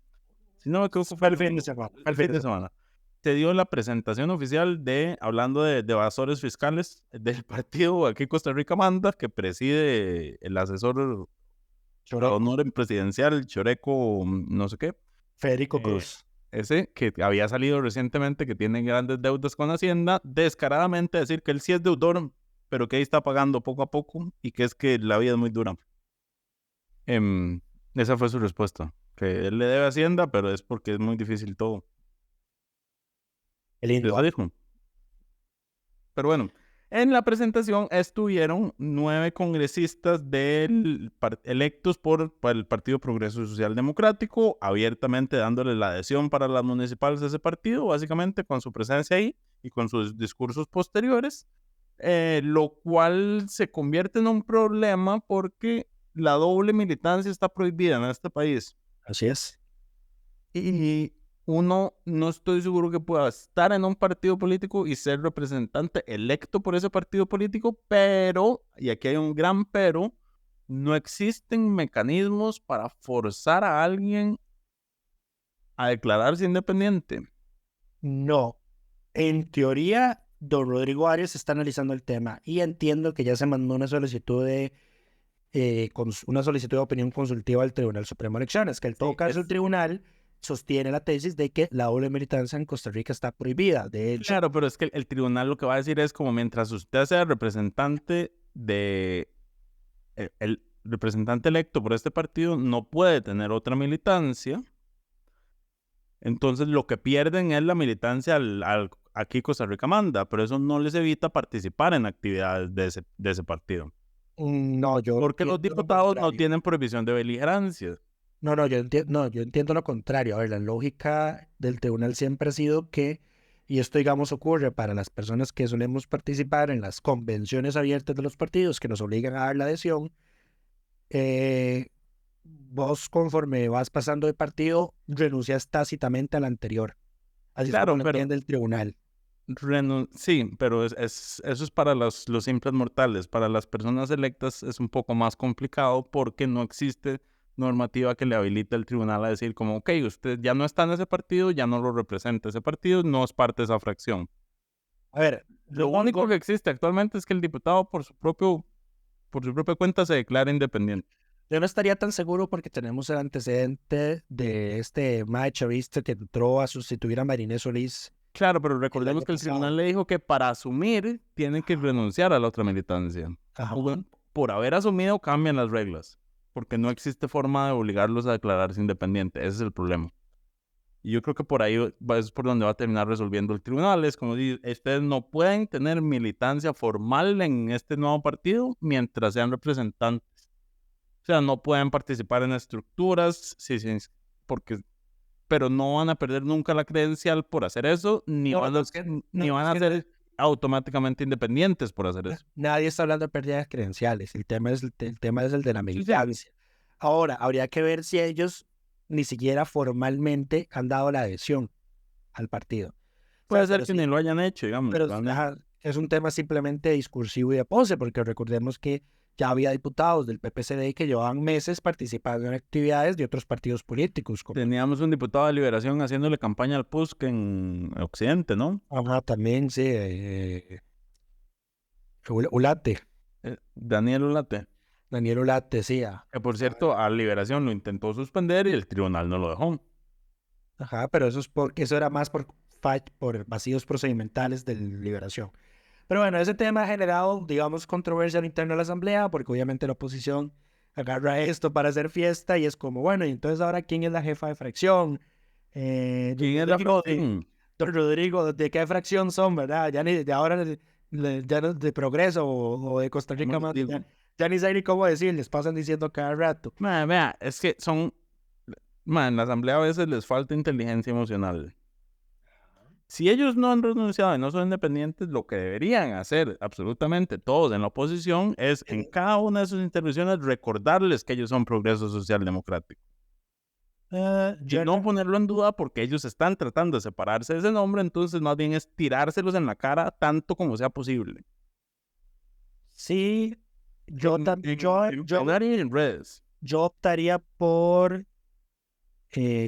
Si no me equivoco, Fue el fin de semana. el fin de semana. Se dio la presentación oficial hablando de evasores fiscales del partido aquí Costa Rica Manda, que preside el asesor honor presidencial, Choreco, no sé qué. Federico Cruz. Ese que había salido recientemente, que tiene grandes deudas con Hacienda, descaradamente decir que él sí es deudor, pero que ahí está pagando poco a poco y que es que la vida es muy dura. Esa fue su respuesta, que él le debe a Hacienda, pero es porque es muy difícil todo. El lindo. Pero bueno, en la presentación estuvieron 9 congresistas electos por el Partido Progreso Social Democrático, abiertamente dándole la adhesión para las municipales de ese partido, básicamente con su presencia ahí y con sus discursos posteriores, lo cual se convierte en un problema porque la doble militancia está prohibida en este país. Así es. Y uno no estoy seguro que pueda estar en un partido político y ser representante electo por ese partido político, pero, y aquí hay un gran pero, no existen mecanismos para forzar a alguien a declararse independiente. No. En teoría, don Rodrigo Arias está analizando el tema y entiendo que ya se mandó una solicitud de opinión consultiva al Tribunal Supremo de Elecciones, que en todo caso el tribunal sostiene la tesis de que la doble militancia en Costa Rica está prohibida. De hecho, claro, pero es que el tribunal lo que va a decir es como mientras usted sea representante el representante electo por este partido no puede tener otra militancia. Entonces lo que pierden es la militancia aquí Costa Rica Manda, pero eso no les evita participar en actividades de ese partido. No, porque los diputados no tienen prohibición de beligerancia. No, yo entiendo lo contrario. A ver, la lógica del tribunal siempre ha sido que, y esto digamos ocurre para las personas que solemos participar en las convenciones abiertas de los partidos que nos obligan a dar la adhesión, vos conforme vas pasando de partido renuncias tácitamente al anterior. Así claro, es como lo entiende el tribunal. Sí, pero eso es para los simples mortales. Para las personas electas es un poco más complicado porque no existe normativa que le habilite al tribunal a decir como, ok, usted ya no está en ese partido, ya no lo representa ese partido, no es parte de esa fracción. A ver, lo único que existe actualmente es que el diputado por su propia cuenta se declara independiente. Yo no estaría tan seguro porque tenemos el antecedente de este mae chavista que entró a sustituir a Marinés Solís. Claro, pero recordemos que el tribunal le dijo que para asumir tienen que renunciar a la otra militancia. Ajá. Por haber asumido cambian las reglas, porque no existe forma de obligarlos a declararse independientes. Ese es el problema. Y yo creo que por ahí es por donde va a terminar resolviendo el tribunal. Es como decir, ustedes no pueden tener militancia formal en este nuevo partido mientras sean representantes. O sea, no pueden participar en estructuras, pero no van a perder nunca la credencial por hacer eso, ni van a ser automáticamente independientes por hacer eso. Nadie está hablando de pérdida de credenciales. El tema es el de la militancia. Ahora, habría que ver si ellos ni siquiera formalmente han dado la adhesión al partido. Puede ser que ni lo hayan hecho, digamos. Pero es un tema simplemente discursivo y de pose, porque recordemos que ya había diputados del PPCD que llevaban meses participando en actividades de otros partidos políticos. Teníamos un diputado de Liberación haciéndole campaña al PUSC en Occidente, ¿no? Ajá, también, sí. Ulate. Daniel Ulate. Daniel Ulate, sí. Que por cierto, a Liberación lo intentó suspender y el tribunal no lo dejó. Ajá, pero eso era más por vacíos procedimentales de Liberación. Pero bueno, ese tema ha generado, digamos, controversia al interno de la Asamblea, porque obviamente la oposición agarra esto para hacer fiesta y es como, bueno, y entonces ahora, ¿quién es la jefa de fracción? ¿Quién es la don Rodrigo, ¿de qué fracción son, verdad? Ya ni de ahora, ya no de Progreso o de Costa Rica más. Ya ni sé ni cómo decir, les pasan diciendo cada rato. Vea, es que en la Asamblea a veces les falta inteligencia emocional. Si ellos no han renunciado y no son independientes, lo que deberían hacer absolutamente todos en la oposición es en cada una de sus intervenciones recordarles que ellos son Progreso Social Democrático. Y no ponerlo en duda porque ellos están tratando de separarse de ese nombre, entonces más bien es tirárselos en la cara tanto como sea posible. Sí, yo en redes. Yo optaría por,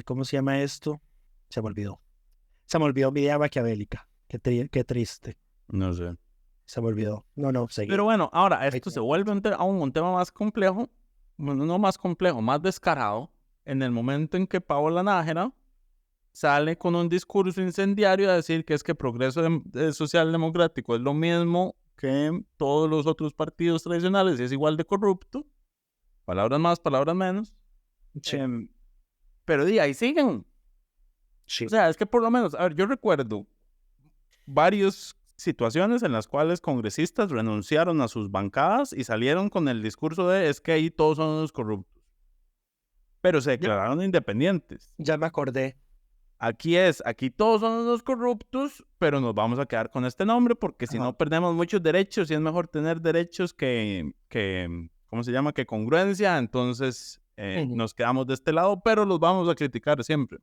¿cómo se llama esto? Se me olvidó mi idea maquiavélica. Qué triste. No sé. Se me olvidó. No, seguí. Pero bueno, ahora esto se vuelve aún un tema más complejo. Bueno, no más complejo, más descarado. En el momento en que Paola Nájera sale con un discurso incendiario a decir que es que Progreso Social Democrático es lo mismo que todos los otros partidos tradicionales y es igual de corrupto. Palabras más, palabras menos. Sí. Pero ahí siguen. Sí. O sea, es que por lo menos, a ver, yo recuerdo varias situaciones en las cuales congresistas renunciaron a sus bancadas y salieron con el discurso de es que ahí todos son unos corruptos. Pero se declararon independientes. Ya me acordé. Aquí todos son unos corruptos, pero nos vamos a quedar con este nombre porque si no perdemos muchos derechos y es mejor tener derechos que ¿cómo se llama? Que congruencia. Entonces nos quedamos de este lado, pero los vamos a criticar siempre.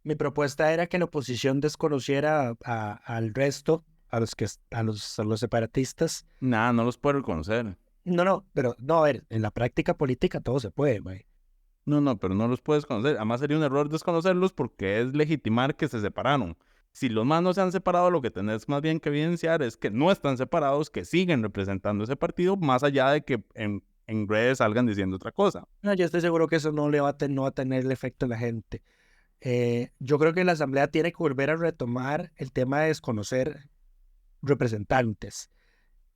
Mi propuesta era que la oposición desconociera al resto, a los separatistas. No los puedo reconocer. No, pero a ver, en la práctica política todo se puede, güey. No, pero no los puedes conocer. Además sería un error desconocerlos porque es legitimar que se separaron. Si los más no se han separado, lo que tenés más bien que evidenciar es que no están separados, que siguen representando ese partido, más allá de que en redes salgan diciendo otra cosa. No, yo estoy seguro que eso no va a tener el efecto en la gente. Yo creo que la Asamblea tiene que volver a retomar el tema de desconocer representantes,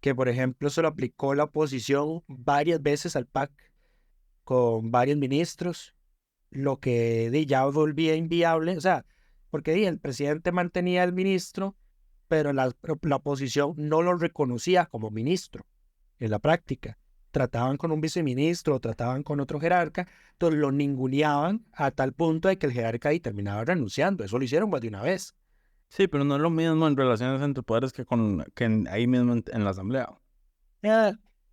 que por ejemplo se lo aplicó la oposición varias veces al PAC con varios ministros, lo que ya volvía inviable, o sea, porque el presidente mantenía al ministro, pero la oposición no lo reconocía como ministro en la práctica. Trataban con un viceministro, trataban con otro jerarca, entonces lo ninguneaban a tal punto de que el jerarca ahí terminaba renunciando. Eso lo hicieron más de una vez. Sí, pero no es lo mismo en relaciones entre poderes que ahí mismo en la Asamblea.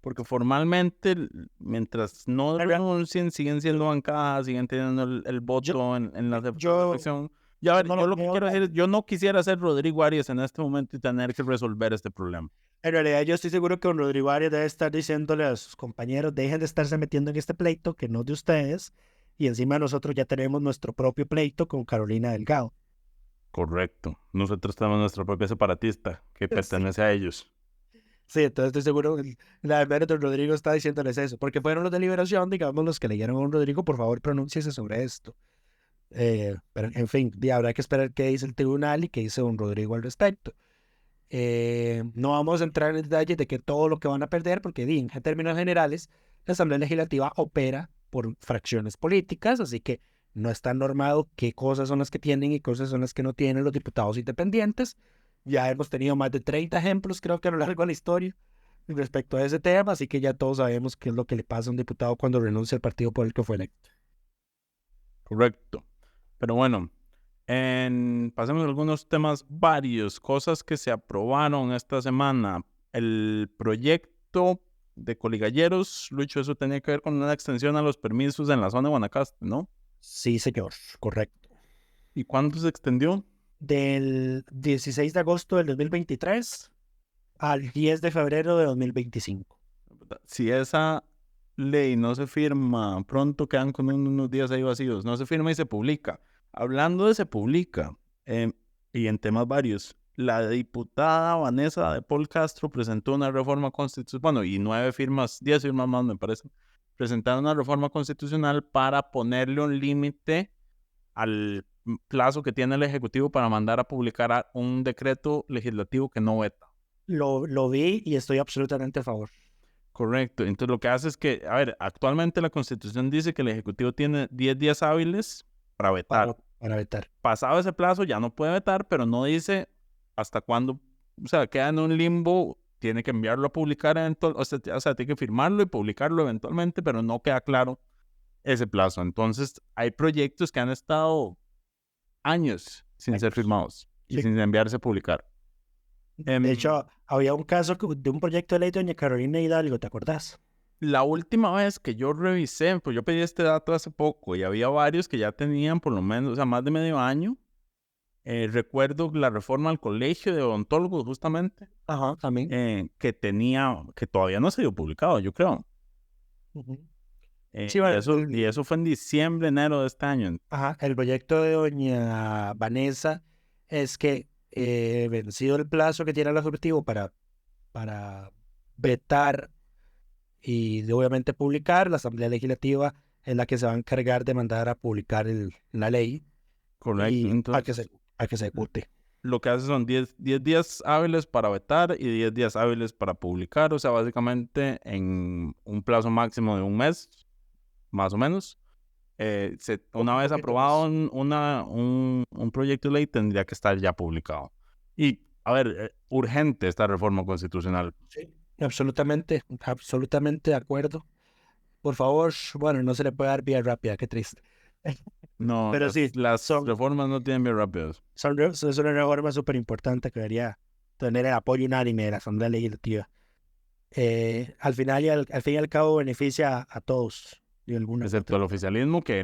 Porque formalmente, mientras no renuncien, siguen siendo bancadas, siguen teniendo el voto en la elección. Ya, a ver, yo lo que quiero decir es, yo no quisiera ser Rodrigo Arias en este momento y tener que resolver este problema. En realidad yo estoy seguro que don Rodrigo Arias debe estar diciéndole a sus compañeros, dejen de estarse metiendo en este pleito, que no es de ustedes, y encima nosotros ya tenemos nuestro propio pleito con Carolina Delgado. Correcto. Nosotros tenemos nuestra propia separatista que pertenece a ellos. Sí, entonces estoy seguro que la verdad don Rodrigo está diciéndoles eso, porque fueron los de Liberación, digamos, los que leyeron a don Rodrigo, por favor, pronúnciese sobre esto. Pero en fin, habrá que esperar qué dice el tribunal y qué dice don Rodrigo al respecto. No vamos a entrar en detalles de que todo lo que van a perder, porque en términos generales, la Asamblea Legislativa opera por fracciones políticas, así que no está normado qué cosas son las que tienen y cosas son las que no tienen los diputados independientes. Ya hemos tenido más de 30 ejemplos, creo que a lo largo de la historia, respecto a ese tema, así que ya todos sabemos qué es lo que le pasa a un diputado cuando renuncia al partido por el que fue electo. Correcto. Pero bueno, pasemos a algunos temas varios, cosas que se aprobaron esta semana. El proyecto de Coligalleros, Lucho, eso tenía que ver con una extensión a los permisos en la zona de Guanacaste, ¿no? Sí, señor, correcto. ¿Y cuándo se extendió? Del 16 de agosto del 2023 al 10 de febrero de 2025. Si esa ley no se firma pronto, quedan con unos días ahí vacíos. No se firma y se publica. Hablando de se publica, y en temas varios, la diputada Vanessa de Paul Castro presentó una reforma constitucional, bueno, y 10 firmas más me parece, presentaron una reforma constitucional para ponerle un límite al plazo que tiene el Ejecutivo para mandar a publicar un decreto legislativo que no veta. Lo vi y estoy absolutamente a favor. Correcto. Entonces lo que hace es que, a ver, actualmente la Constitución dice que el Ejecutivo tiene 10 días hábiles para vetar. Para vetar. Pasado ese plazo ya no puede vetar, pero no dice hasta cuándo, o sea, queda en un limbo, tiene que enviarlo a publicar eventualmente, o sea, tiene que firmarlo y publicarlo eventualmente, pero no queda claro ese plazo. Entonces, hay proyectos que han estado años sin ser firmados y sin enviarse a publicar. De hecho, había un caso de un proyecto de ley de doña Carolina Hidalgo, ¿te acordás? La última vez que yo revisé, pues yo pedí este dato hace poco y había varios que ya tenían por lo menos, o sea, más de medio año. Recuerdo la reforma al colegio de odontólogos, justamente. Ajá, también. Que todavía no se dio publicado, yo creo. Sí, bueno, y eso fue en diciembre, enero de este año. Ajá, el proyecto de doña Vanessa es que vencido el plazo que tiene el Ejecutivo para vetar y obviamente publicar, la Asamblea Legislativa es la que se va a encargar de mandar a publicar la ley. Correcto. Y Entonces, a que se ejecute. Lo que hace son 10 días hábiles para vetar y 10 días hábiles para publicar, o sea, básicamente en un plazo máximo de un mes, más o menos. Una vez aprobado un proyecto de ley, tendría que estar ya publicado. Y, a ver, urgente esta reforma constitucional. Sí, absolutamente de acuerdo. Por favor, bueno, no se le puede dar vía rápida, qué triste. No, pero sí, las reformas no tienen vías rápidas. Es una reforma súper importante que debería tener el apoyo unánime de la Asamblea Legislativa. Al fin y al cabo beneficia a todos. Excepto el oficialismo, que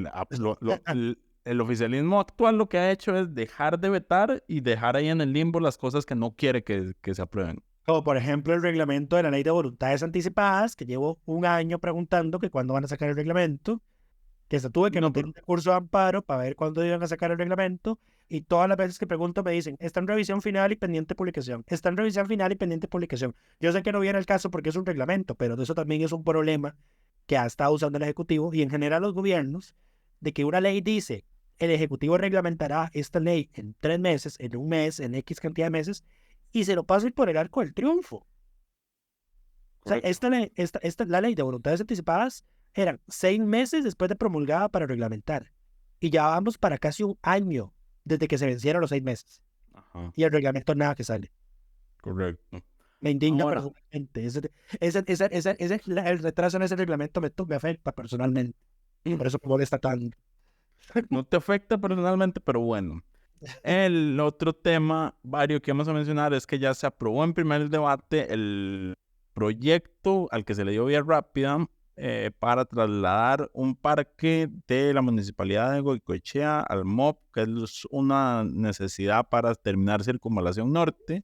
el oficialismo actual lo que ha hecho es dejar de vetar y dejar ahí en el limbo las cosas que no quiere que se aprueben. Como por ejemplo el reglamento de la ley de voluntades anticipadas, que llevo un año preguntando que cuándo van a sacar el reglamento, que se tuve que meter un recurso de amparo para ver cuándo iban a sacar el reglamento, y todas las veces que pregunto me dicen, está en revisión final y pendiente publicación, está en revisión final y pendiente publicación. Yo sé que no viene el caso porque es un reglamento, pero eso también es un problema que ha estado usando el Ejecutivo y en general los gobiernos, de que una ley dice, el Ejecutivo reglamentará esta ley en 3 meses, en un mes, en X cantidad de meses, y se lo pasan por el arco del triunfo. O sea, la ley de voluntades anticipadas eran 6 meses después de promulgada para reglamentar. Y ya vamos para casi un año desde que se vencieron los 6 meses. Ajá. Y el reglamento nada que sale. Correcto. Me indigna personalmente. El retraso en ese reglamento me afecta personalmente. Por eso me molesta tanto. No te afecta personalmente, pero bueno. El otro tema, Vario, que vamos a mencionar es que ya se aprobó en primer debate el proyecto al que se le dio vía rápida para trasladar un parque de la municipalidad de Goicoechea al MOP, que es una necesidad para terminar Circunvalación Norte.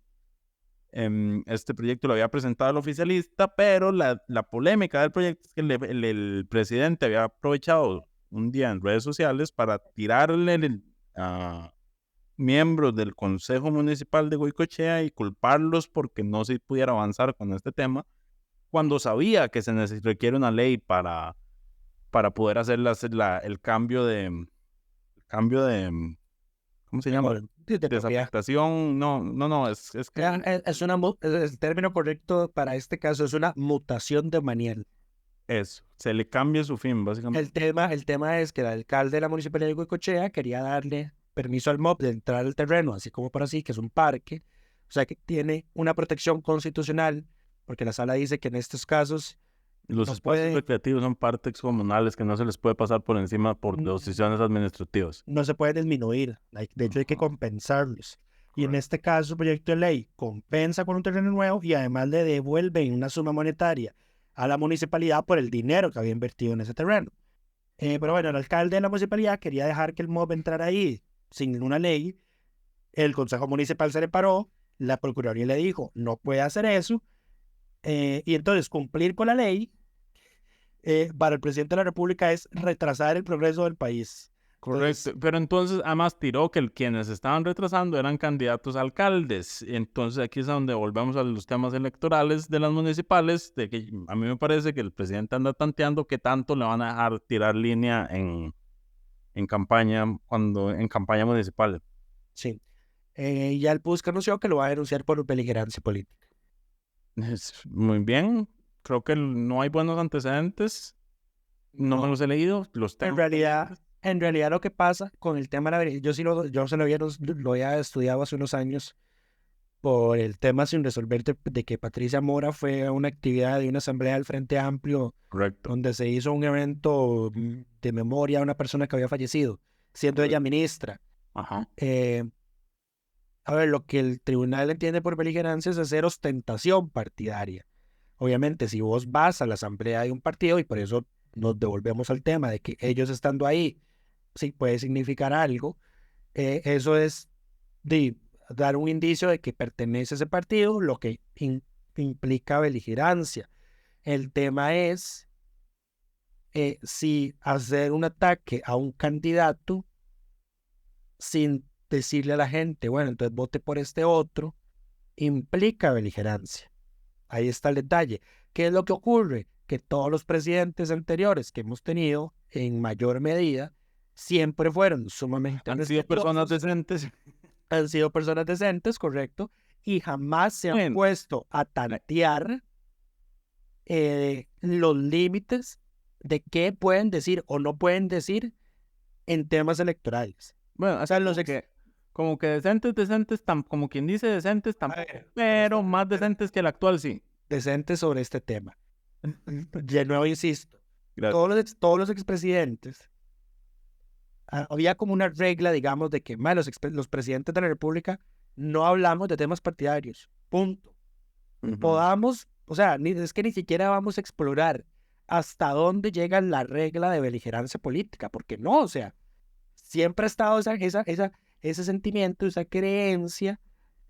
Este proyecto lo había presentado el oficialista, pero la polémica del proyecto es que el presidente había aprovechado un día en redes sociales para tirarle a miembros del Consejo Municipal de Goicoechea y culparlos porque no se pudiera avanzar con este tema, cuando sabía que se requiere una ley para poder hacer el cambio de ¿cómo se llama? Desafectación. No, es que... el término correcto para este caso es una mutación de manial. Eso, se le cambia su fin, básicamente. El tema es que el alcalde de la municipalidad de Goicoechea quería darle permiso al MOP de entrar al terreno, así como por así, que es un parque, o sea que tiene una protección constitucional, porque la sala dice que en estos casos los espacios recreativos son parques comunales que no se les puede pasar por encima por decisiones administrativas. No se puede disminuir, de hecho hay que compensarlos. Y en este caso, el proyecto de ley compensa con un terreno nuevo y además le devuelven una suma monetaria a la municipalidad por el dinero que había invertido en ese terreno. Pero bueno, el alcalde de la municipalidad quería dejar que el MOB entrara ahí sin una ley. El Consejo Municipal se le paró, la Procuraduría le dijo, no puede hacer eso. Y entonces cumplir con la ley para el presidente de la República es retrasar el progreso del país. Correcto, entonces, pero entonces además tiró que quienes estaban retrasando eran candidatos a alcaldes. Entonces aquí es donde volvemos a los temas electorales de las municipales, de que a mí me parece que el presidente anda tanteando qué tanto le van a dejar tirar línea en campaña municipal. Sí. Ya el PUSC anunció que lo va a denunciar por beligerancia política. Muy bien, creo que no hay buenos antecedentes. No me los he leído, los tengo. En realidad lo que pasa con el tema de la yo se lo había estudiado hace unos años por el tema sin resolver de que Patricia Mora fue a una actividad de una asamblea del Frente Amplio. Correcto. Donde se hizo un evento de memoria a una persona que había fallecido, siendo ella ministra. Ajá. A ver, lo que el tribunal entiende por beligerancia es hacer ostentación partidaria. Obviamente, si vos vas a la asamblea de un partido, y por eso nos devolvemos al tema de que ellos estando ahí, sí puede significar algo, eso es dar un indicio de que pertenece a ese partido, lo que implica beligerancia. El tema es si hacer un ataque a un candidato sin decirle a la gente, bueno, entonces vote por este otro, implica beligerancia. Ahí está el detalle. ¿Qué es lo que ocurre? Que todos los presidentes anteriores que hemos tenido, en mayor medida, siempre fueron sumamente Han sido personas decentes. Han sido personas decentes, correcto, y jamás se han puesto a tantear los límites de qué pueden decir o no pueden decir en temas electorales. Bueno, o sea, como que decentes, como quien dice decentes tampoco, pero más decentes que el actual, sí. Decentes sobre este tema. De nuevo insisto, todos los expresidentes, había como una regla, digamos, de que los presidentes de la República no hablamos de temas partidarios, punto. Podamos, o sea, es que ni siquiera vamos a explorar hasta dónde llega la regla de beligerancia política, porque no, o sea, siempre ha estado ese sentimiento, esa creencia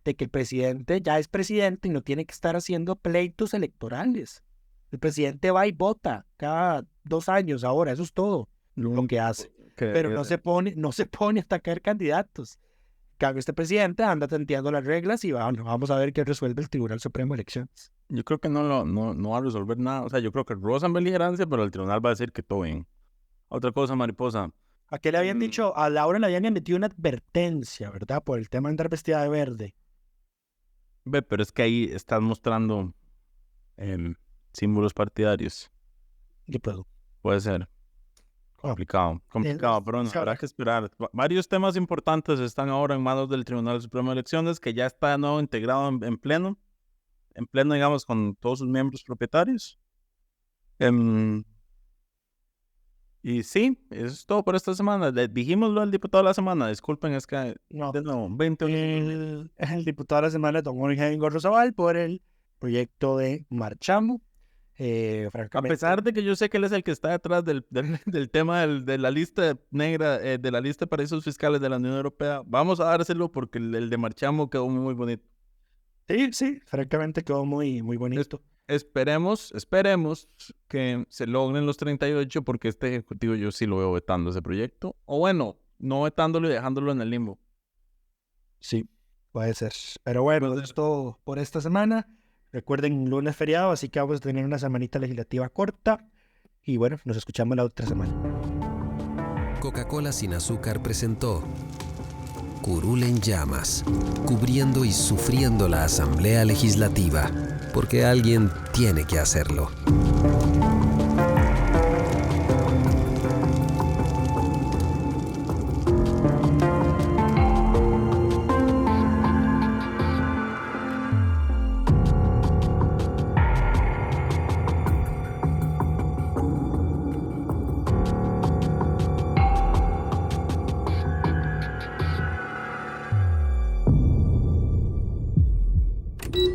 de que el presidente ya es presidente y no tiene que estar haciendo pleitos electorales. El presidente va y vota cada 2 años ahora, eso es todo lo que hace. Pero no se pone a atacar candidatos. Cambio, este presidente anda tanteando las reglas y vamos a ver qué resuelve el Tribunal Supremo de Elecciones. Yo creo que no va a resolver nada. O sea, yo creo que rozan beligerancia, pero el tribunal va a decir que todo bien. Otra cosa, mariposa. ¿A qué le habían dicho? A Laura le habían emitido una advertencia, ¿verdad? Por el tema de andar vestida de verde. Pero es que ahí estás mostrando símbolos partidarios. ¿Qué puedo? Puede ser. Complicado, pero bueno, habrá que esperar. Varios temas importantes están ahora en manos del Tribunal Supremo de Elecciones, que ya está de nuevo integrado en pleno, digamos, con todos sus miembros propietarios. Y sí, eso es todo por esta semana. Dijimoslo al diputado de la semana, disculpen, es que no. De nuevo, 20 el diputado de la semana es don Jorge Gorrozabal por el proyecto de Marchamo. A pesar de que yo sé que él es el que está detrás del tema de la lista negra, de la lista de paraísos fiscales de la Unión Europea, vamos a dárselo porque el de Marchamo quedó muy bonito. Sí, francamente quedó muy bonito. Esperemos que se logren los 38 porque este ejecutivo yo sí lo veo vetando ese proyecto. O bueno, no vetándolo y dejándolo en el limbo. Sí, puede ser. Pero bueno, eso es todo por esta semana. Recuerden, lunes feriado, así que vamos a tener una semanita legislativa corta. Y bueno, nos escuchamos la otra semana. Coca-Cola sin azúcar presentó Curul en llamas, cubriendo y sufriendo la Asamblea Legislativa, porque alguien tiene que hacerlo.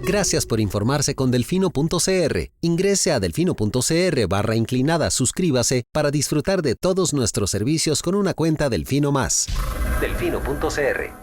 Gracias por informarse con delfino.cr. Ingrese a delfino.cr/inclinada, suscríbase para disfrutar de todos nuestros servicios con una cuenta Delfino Más. Delfino.cr